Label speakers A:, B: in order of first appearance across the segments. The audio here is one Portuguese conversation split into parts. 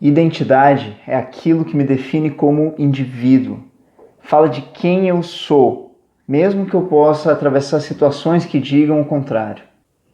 A: Identidade é aquilo que me define como indivíduo. Fala de quem eu sou, mesmo que eu possa atravessar situações que digam o contrário.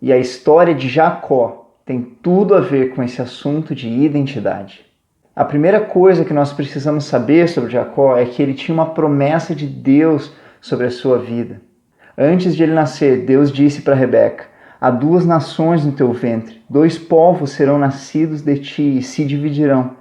A: E a história de Jacó tem tudo a ver com esse assunto de identidade. A primeira coisa que nós precisamos saber sobre Jacó é que ele tinha uma promessa de Deus sobre a sua vida. Antes de ele nascer, Deus disse para Rebeca: há 2 nações no teu ventre, 2 povos serão nascidos de ti e se dividirão.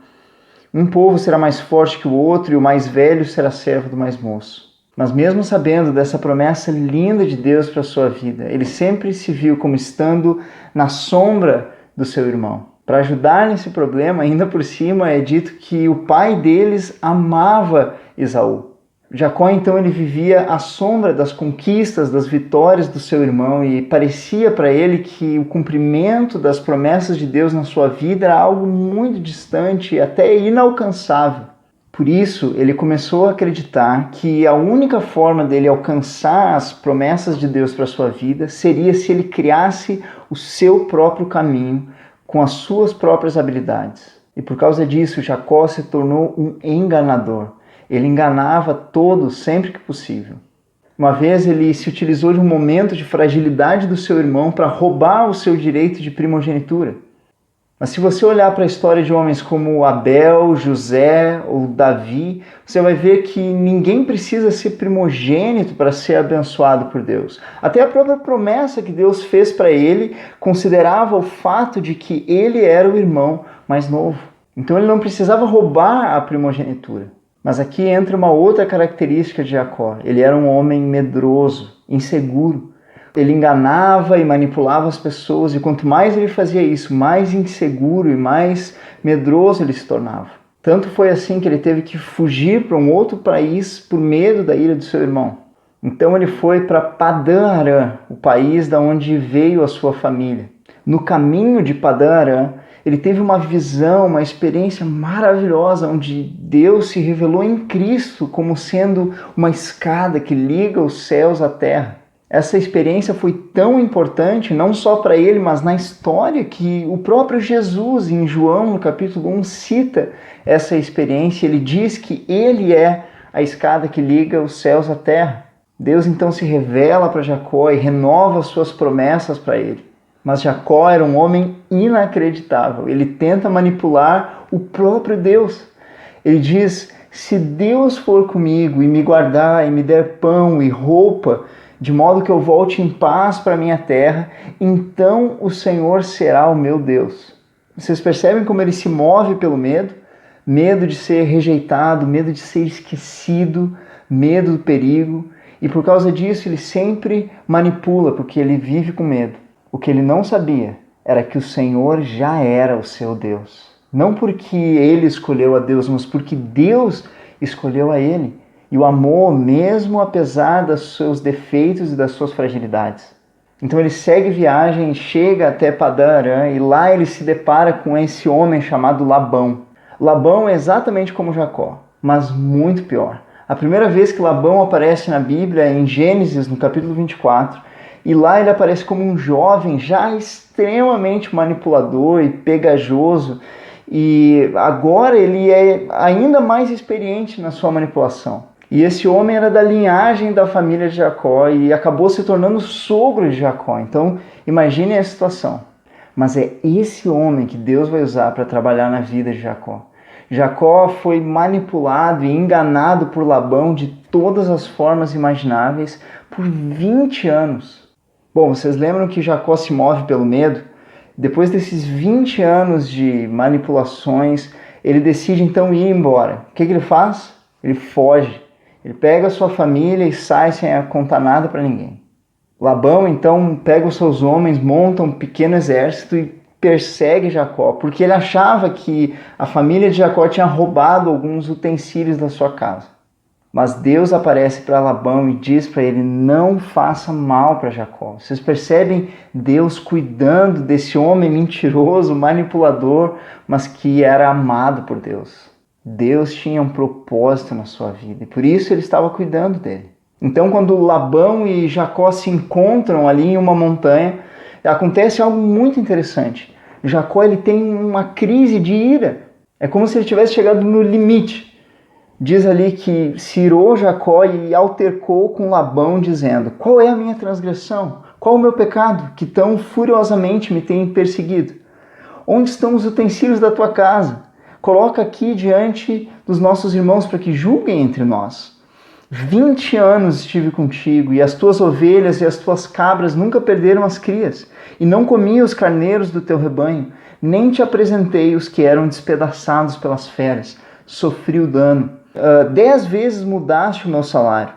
A: Um povo será mais forte que o outro e o mais velho será servo do mais moço. Mas mesmo sabendo dessa promessa linda de Deus para a sua vida, ele sempre se viu como estando na sombra do seu irmão. Para ajudar nesse problema, ainda por cima é dito que o pai deles amava Esaú. Jacó, então, ele vivia à sombra das conquistas, das vitórias do seu irmão e parecia para ele que o cumprimento das promessas de Deus na sua vida era algo muito distante e até inalcançável. Por isso, ele começou a acreditar que a única forma dele alcançar as promessas de Deus para a sua vida seria se ele criasse o seu próprio caminho com as suas próprias habilidades. E por causa disso, Jacó se tornou um enganador. Ele enganava todos sempre que possível. Uma vez ele se utilizou de um momento de fragilidade do seu irmão para roubar o seu direito de primogenitura. Mas se você olhar para a história de homens como Abel, José ou Davi, você vai ver que ninguém precisa ser primogênito para ser abençoado por Deus. Até a própria promessa que Deus fez para ele considerava o fato de que ele era o irmão mais novo. Então ele não precisava roubar a primogenitura. Mas aqui entra uma outra característica de Jacó. Ele era um homem medroso, inseguro. Ele enganava e manipulava as pessoas, e quanto mais ele fazia isso, mais inseguro e mais medroso ele se tornava. Tanto foi assim que ele teve que fugir para um outro país por medo da ira do seu irmão. Então ele foi para Padã Arã, o país da onde veio a sua família. No caminho de Padã Arã, ele teve uma visão, uma experiência maravilhosa, onde Deus se revelou em Cristo como sendo uma escada que liga os céus à terra. Essa experiência foi tão importante, não só para ele, mas na história, que o próprio Jesus, em João, no capítulo 1, cita essa experiência. Ele diz que ele é a escada que liga os céus à terra. Deus então se revela para Jacó e renova suas promessas para ele. Mas Jacó era um homem inacreditável. Ele tenta manipular o próprio Deus. Ele diz: se Deus for comigo e me guardar e me der pão e roupa, de modo que eu volte em paz para minha terra, então o Senhor será o meu Deus. Vocês percebem como ele se move pelo medo? Medo de ser rejeitado, medo de ser esquecido, medo do perigo. E por causa disso ele sempre manipula, porque ele vive com medo. O que ele não sabia era que o Senhor já era o seu Deus. Não porque ele escolheu a Deus, mas porque Deus escolheu a ele e o amou mesmo apesar dos seus defeitos e das suas fragilidades. Então ele segue viagem, chega até Padã Arã e lá ele se depara com esse homem chamado Labão. Labão é exatamente como Jacó, mas muito pior. A primeira vez que Labão aparece na Bíblia é em Gênesis, no capítulo 24, e lá ele aparece como um jovem já extremamente manipulador e pegajoso, e agora ele é ainda mais experiente na sua manipulação. E esse homem era da linhagem da família de Jacó e acabou se tornando sogro de Jacó. Então imagine a situação. Mas é esse homem que Deus vai usar para trabalhar na vida de Jacó. Jacó foi manipulado e enganado por Labão de todas as formas imagináveis por 20 anos. Bom, vocês lembram que Jacó se move pelo medo? Depois desses 20 anos de manipulações, ele decide então ir embora. O que ele faz? Ele foge. Ele pega a sua família e sai sem contar nada para ninguém. Labão então pega os seus homens, monta um pequeno exército e persegue Jacó, porque ele achava que a família de Jacó tinha roubado alguns utensílios da sua casa. Mas Deus aparece para Labão e diz para ele: não faça mal para Jacó. Vocês percebem Deus cuidando desse homem mentiroso, manipulador, mas que era amado por Deus. Deus tinha um propósito na sua vida e por isso ele estava cuidando dele. Então quando Labão e Jacó se encontram ali em uma montanha, acontece algo muito interessante. Jacó ele tem uma crise de ira. É como se ele tivesse chegado no limite. Diz ali que se irou Jacó e altercou com Labão, dizendo: qual é a minha transgressão? Qual o meu pecado que tão furiosamente me tem perseguido? Onde estão os utensílios da tua casa? Coloca aqui diante dos nossos irmãos para que julguem entre nós. 20 anos estive contigo, e as tuas ovelhas e as tuas cabras nunca perderam as crias, e não comi os carneiros do teu rebanho, nem te apresentei os que eram despedaçados pelas feras. Sofri o dano. 10 vezes mudaste o meu salário.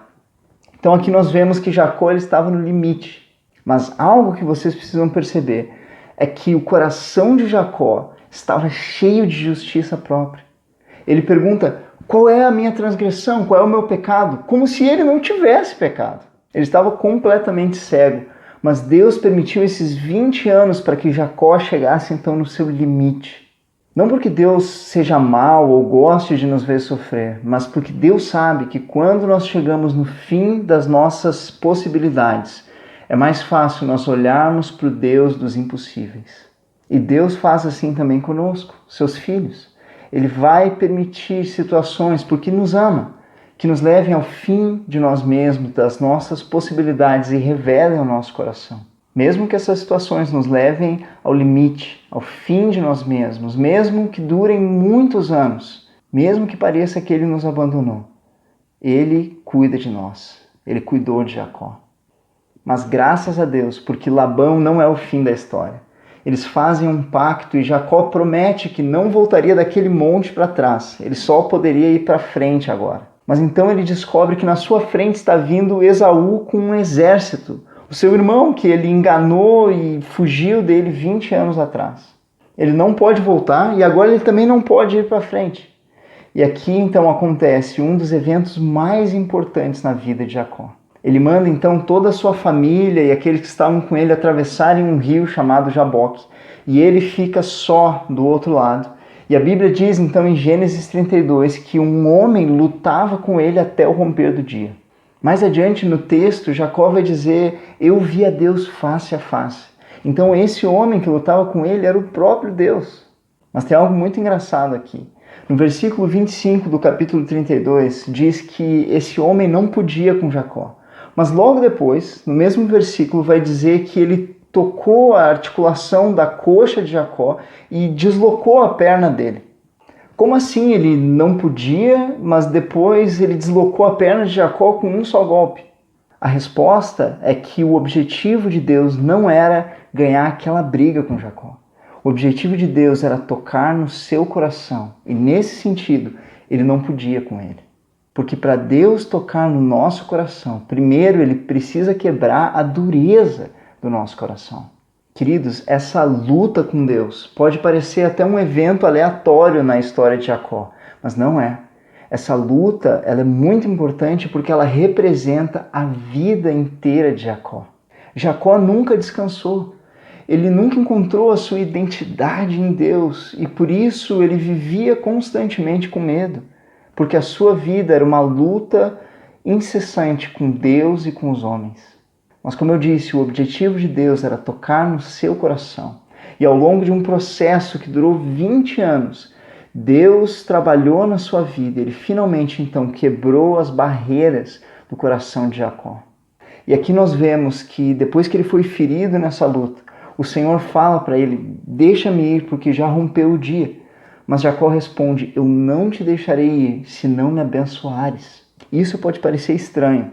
A: Então aqui nós vemos que Jacó ele estava no limite. Mas algo que vocês precisam perceber é que o coração de Jacó estava cheio de justiça própria. Ele pergunta: qual é a minha transgressão? Qual é o meu pecado? Como se ele não tivesse pecado. Ele estava completamente cego. Mas Deus permitiu esses 20 anos para que Jacó chegasse então no seu limite. Não porque Deus seja mau ou goste de nos ver sofrer, mas porque Deus sabe que quando nós chegamos no fim das nossas possibilidades, é mais fácil nós olharmos para o Deus dos impossíveis. E Deus faz assim também conosco, seus filhos. Ele vai permitir situações porque nos ama, que nos levem ao fim de nós mesmos, das nossas possibilidades e revelem o nosso coração. Mesmo que essas situações nos levem ao limite, ao fim de nós mesmos, mesmo que durem muitos anos, mesmo que pareça que Ele nos abandonou, Ele cuida de nós, Ele cuidou de Jacó. Mas graças a Deus, porque Labão não é o fim da história. Eles fazem um pacto e Jacó promete que não voltaria daquele monte para trás, ele só poderia ir para frente agora. Mas então ele descobre que na sua frente está vindo Esaú com um exército, o seu irmão que ele enganou e fugiu dele 20 anos atrás. Ele não pode voltar e agora ele também não pode ir para frente. E aqui então acontece um dos eventos mais importantes na vida de Jacó. Ele manda então toda a sua família e aqueles que estavam com ele atravessarem um rio chamado Jaboque. E ele fica só do outro lado. E a Bíblia diz então em Gênesis 32 que um homem lutava com ele até o romper do dia. Mais adiante no texto, Jacó vai dizer: eu vi a Deus face a face. Então esse homem que lutava com ele era o próprio Deus. Mas tem algo muito engraçado aqui. No versículo 25 do capítulo 32, diz que esse homem não podia com Jacó. Mas logo depois, no mesmo versículo, vai dizer que ele tocou a articulação da coxa de Jacó e deslocou a perna dele. Como assim ele não podia, mas depois ele deslocou a perna de Jacó com um só golpe? A resposta é que o objetivo de Deus não era ganhar aquela briga com Jacó. O objetivo de Deus era tocar no seu coração. E nesse sentido, ele não podia com ele. Porque para Deus tocar no nosso coração, primeiro Ele precisa quebrar a dureza do nosso coração. Queridos, essa luta com Deus pode parecer até um evento aleatório na história de Jacó, mas não é. Essa luta ela é muito importante porque ela representa a vida inteira de Jacó. Jacó nunca descansou. Ele nunca encontrou a sua identidade em Deus e por isso ele vivia constantemente com medo. Porque a sua vida era uma luta incessante com Deus e com os homens. Mas como eu disse, o objetivo de Deus era tocar no seu coração. E ao longo de um processo que durou 20 anos, Deus trabalhou na sua vida. Ele finalmente então quebrou as barreiras do coração de Jacó. E aqui nós vemos que depois que ele foi ferido nessa luta, o Senhor fala para ele: deixa-me ir porque já rompeu o dia. Mas Jacó responde: eu não te deixarei ir se não me abençoares. Isso pode parecer estranho,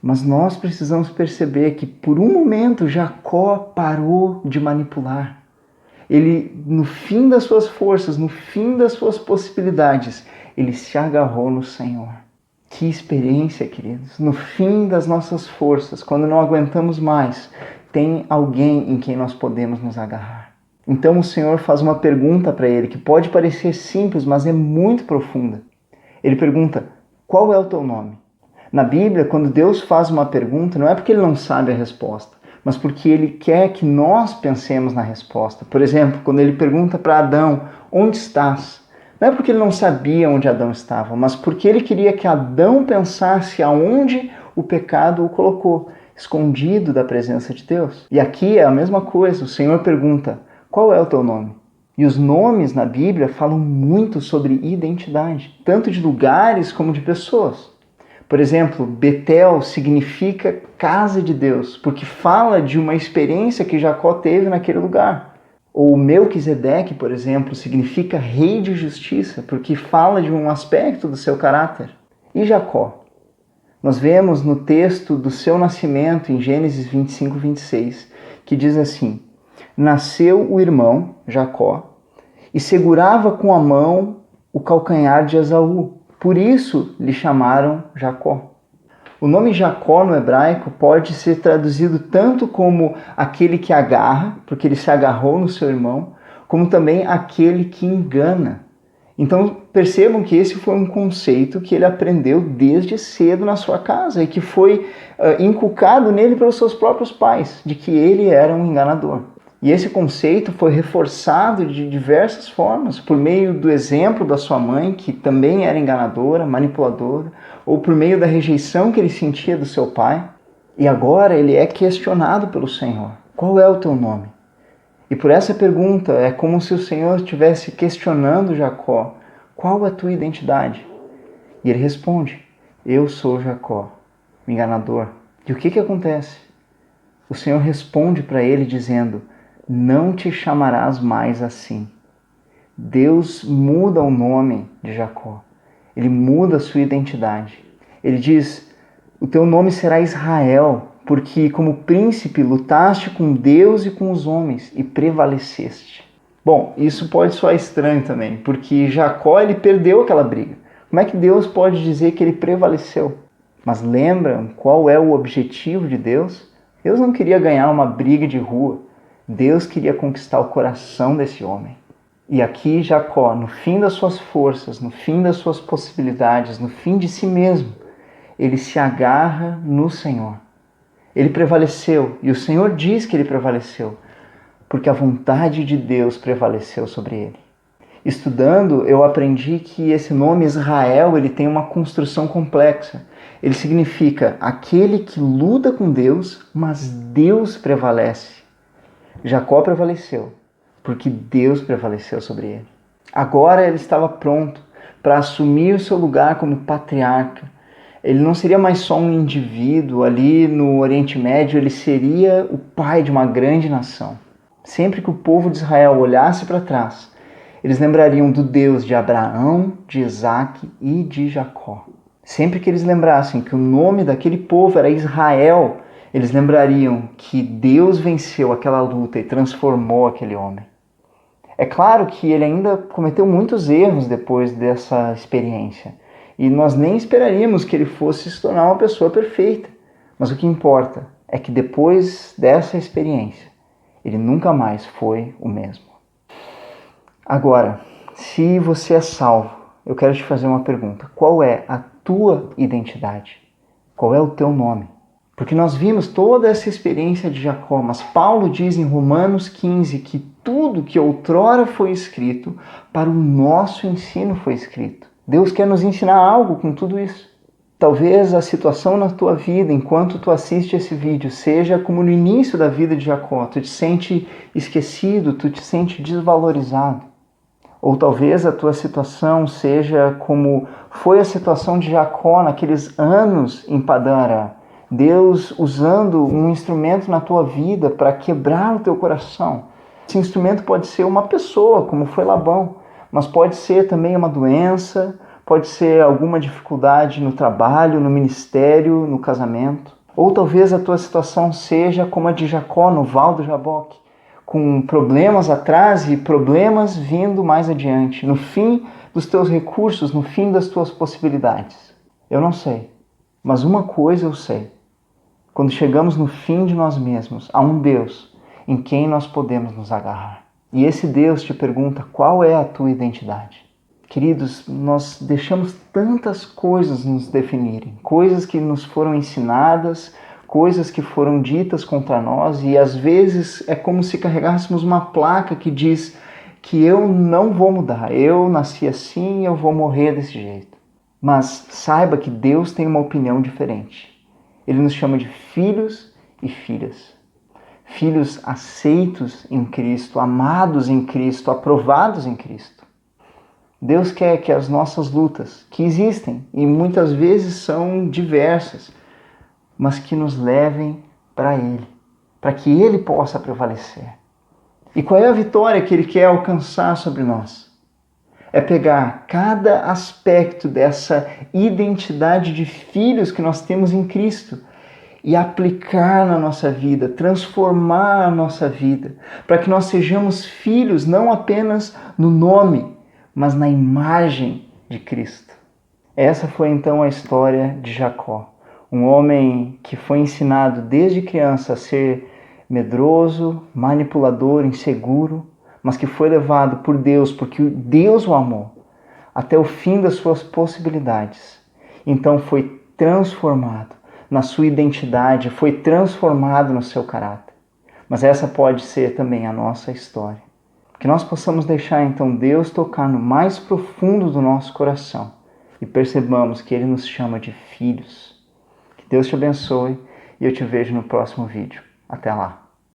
A: mas nós precisamos perceber que por um momento Jacó parou de manipular. Ele, no fim das suas forças, no fim das suas possibilidades, ele se agarrou no Senhor. Que experiência, queridos! No fim das nossas forças, quando não aguentamos mais, tem alguém em quem nós podemos nos agarrar. Então o Senhor faz uma pergunta para ele que pode parecer simples, mas é muito profunda. Ele pergunta: qual é o teu nome? Na Bíblia, quando Deus faz uma pergunta, não é porque Ele não sabe a resposta, mas porque Ele quer que nós pensemos na resposta. Por exemplo, quando Ele pergunta para Adão: onde estás? Não é porque Ele não sabia onde Adão estava, mas porque Ele queria que Adão pensasse aonde o pecado o colocou, escondido da presença de Deus. E aqui é a mesma coisa, o Senhor pergunta: qual é o teu nome? E os nomes na Bíblia falam muito sobre identidade, tanto de lugares como de pessoas. Por exemplo, Betel significa casa de Deus, porque fala de uma experiência que Jacó teve naquele lugar. Ou Melquisedeque, por exemplo, significa rei de justiça, porque fala de um aspecto do seu caráter. E Jacó? Nós vemos no texto do seu nascimento, em Gênesis 25, 26, que diz assim: nasceu o irmão, Jacó, e segurava com a mão o calcanhar de Esaú. Por isso lhe chamaram Jacó. O nome Jacó no hebraico pode ser traduzido tanto como aquele que agarra, porque ele se agarrou no seu irmão, como também aquele que engana. Então percebam que esse foi um conceito que ele aprendeu desde cedo na sua casa e que foi inculcado nele pelos seus próprios pais, de que ele era um enganador. E esse conceito foi reforçado de diversas formas, por meio do exemplo da sua mãe, que também era enganadora, manipuladora, ou por meio da rejeição que ele sentia do seu pai. E agora ele é questionado pelo Senhor: qual é o teu nome? E por essa pergunta é como se o Senhor estivesse questionando Jacó: qual é a tua identidade? E ele responde: eu sou Jacó, o enganador. E o que acontece? O Senhor responde para ele dizendo: não te chamarás mais assim. Deus muda o nome de Jacó. Ele muda a sua identidade. Ele diz: o teu nome será Israel, porque como príncipe lutaste com Deus e com os homens e prevaleceste. Bom, isso pode soar estranho também, porque Jacó ele perdeu aquela briga. Como é que Deus pode dizer que ele prevaleceu? Mas lembram qual é o objetivo de Deus? Deus não queria ganhar uma briga de rua. Deus queria conquistar o coração desse homem. E aqui Jacó, no fim das suas forças, no fim das suas possibilidades, no fim de si mesmo, ele se agarra no Senhor. Ele prevaleceu, e o Senhor diz que ele prevaleceu, porque a vontade de Deus prevaleceu sobre ele. Estudando, eu aprendi que esse nome Israel ele tem uma construção complexa. Ele significa aquele que luta com Deus, mas Deus prevalece. Jacó prevaleceu, porque Deus prevaleceu sobre ele. Agora ele estava pronto para assumir o seu lugar como patriarca. Ele não seria mais só um indivíduo ali no Oriente Médio, ele seria o pai de uma grande nação. Sempre que o povo de Israel olhasse para trás, eles lembrariam do Deus de Abraão, de Isaque e de Jacó. Sempre que eles lembrassem que o nome daquele povo era Israel, eles lembrariam que Deus venceu aquela luta e transformou aquele homem. É claro que ele ainda cometeu muitos erros depois dessa experiência. E nós nem esperaríamos que ele fosse se tornar uma pessoa perfeita. Mas o que importa é que depois dessa experiência, ele nunca mais foi o mesmo. Agora, se você é salvo, eu quero te fazer uma pergunta. Qual é a tua identidade? Qual é o teu nome? Porque nós vimos toda essa experiência de Jacó, mas Paulo diz em Romanos 15 que tudo que outrora foi escrito, para o nosso ensino foi escrito. Deus quer nos ensinar algo com tudo isso. Talvez a situação na tua vida, enquanto tu assiste esse vídeo, seja como no início da vida de Jacó. Tu te sente esquecido, tu te sente desvalorizado. Ou talvez a tua situação seja como foi a situação de Jacó naqueles anos em Padã Arã. Deus usando um instrumento na tua vida para quebrar o teu coração. Esse instrumento pode ser uma pessoa, como foi Labão, mas pode ser também uma doença, pode ser alguma dificuldade no trabalho, no ministério, no casamento. Ou talvez a tua situação seja como a de Jacó no Val do Jaboque, com problemas atrás e problemas vindo mais adiante, no fim dos teus recursos, no fim das tuas possibilidades. Eu não sei, mas uma coisa eu sei. Quando chegamos no fim de nós mesmos, há um Deus em quem nós podemos nos agarrar. E esse Deus te pergunta: qual é a tua identidade? Queridos, nós deixamos tantas coisas nos definirem, coisas que nos foram ensinadas, coisas que foram ditas contra nós, e às vezes é como se carregássemos uma placa que diz que eu não vou mudar, eu nasci assim, eu vou morrer desse jeito. Mas saiba que Deus tem uma opinião diferente. Ele nos chama de filhos e filhas. filhos aceitos em Cristo, amados em Cristo, aprovados em Cristo. Deus quer que as nossas lutas, que existem e muitas vezes são diversas, mas que nos levem para Ele, para que Ele possa prevalecer. E qual é a vitória que Ele quer alcançar sobre nós? É pegar cada aspecto dessa identidade de filhos que nós temos em Cristo e aplicar na nossa vida, transformar a nossa vida, para que nós sejamos filhos não apenas no nome, mas na imagem de Cristo. Essa foi então a história de Jacó, um homem que foi ensinado desde criança a ser medroso, manipulador, inseguro, mas que foi levado por Deus, porque Deus o amou, até o fim das suas possibilidades. Então foi transformado na sua identidade, foi transformado no seu caráter. Mas essa pode ser também a nossa história. Que nós possamos deixar então Deus tocar no mais profundo do nosso coração e percebamos que Ele nos chama de filhos. Que Deus te abençoe e eu te vejo no próximo vídeo. Até lá!